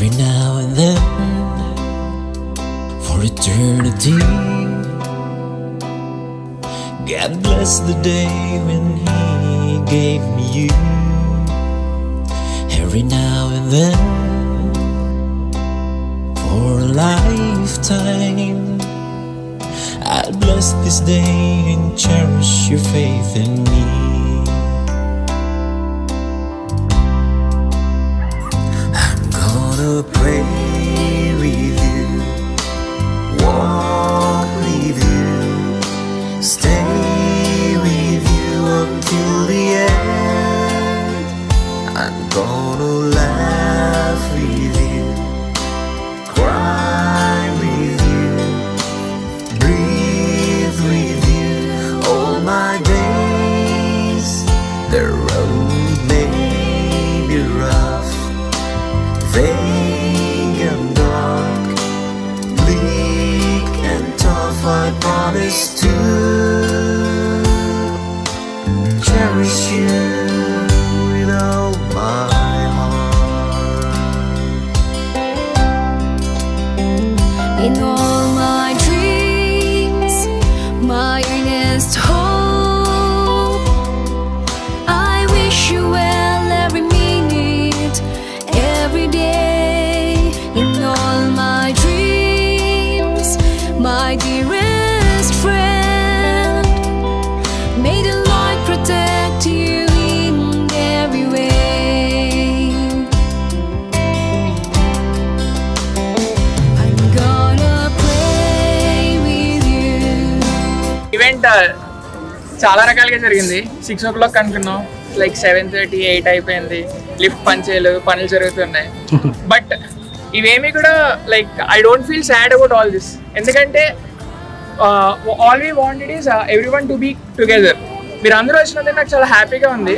every now and then for eternity. God bless the day when He gave me you. Every now and then for a lifetime, I'll bless this day and cherish your faith in me. I'm gonna pray with you, walk with you, stay with you until the end. I'm gonna laugh with you, cry with you, breathe with you all my days. The road may be rough, vague and dark, bleak and tough. I promise to cherish you with all my heart. In all my dreams, my earnest hope, I wish you well every minute, every day. In all my dreams, my dearest friend, may the Lord protect you in every way. I'm gonna pray with you. Event చాలా రకాలుగా జరిగింది. 6 o'clock అనుకున్నాం, like 7:30, 8 అయిపోయింది. Lift పనులు జరుగుతున్నాయి. But ఇవేమి కూడా like I don't feel sad about all this. ఎందుకంటే all we wanted is everyone to be together. మీరు అందరూ వచ్చినందుకు నాకు చాలా హ్యాపీగా ఉంది.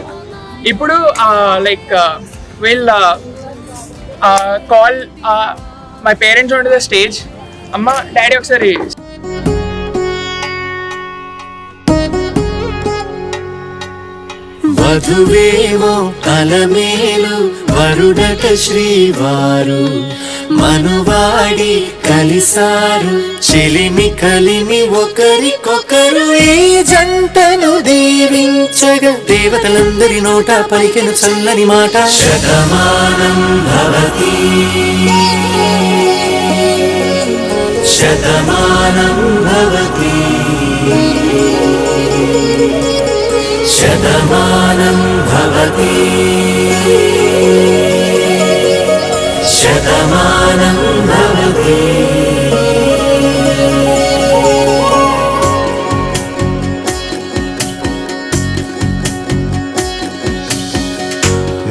ఇప్పుడు like will call my parents on to the stage. అమ్మ, డాడీ ఒకసారి. వధువేమో అలమేలు, వరుడట శ్రీవారు, మనువాడి కలిసారు, చెలిమి కలిమి ఒకరికొకరు. ఈ జంటను దీవించగా దేవతలందరి నోట పలికెను చల్లని మాట. శతమానం భవతి, శతమానం భవతి, శతమానం భవతి, శతమానం భవతి.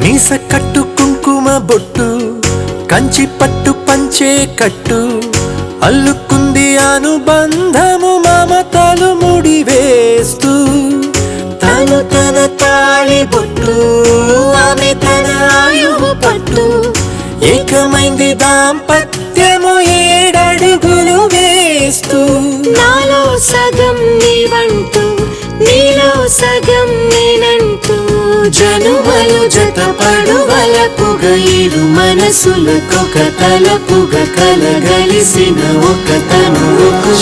మీస కట్టు కుంకుమ బొట్టు, కంచి పట్టు పంచే కట్టు, అల్లుకుంది అనుబంధము మమతలు ముడివేస్తూ. తను తన తాళి బొట్టు, ఆమె తన ఆయువు పట్టు, ఏకమైంది దాంపత్యము 7 అడుగులు వేస్తూ. నాలో సగం నీవంటూ, నీలో సగం నేనంటూ, జనుమలు జతపడువలపుగ, ఇరు మనసులకొక తలపుగ, కలగలిసిన ఒక తనువుకు.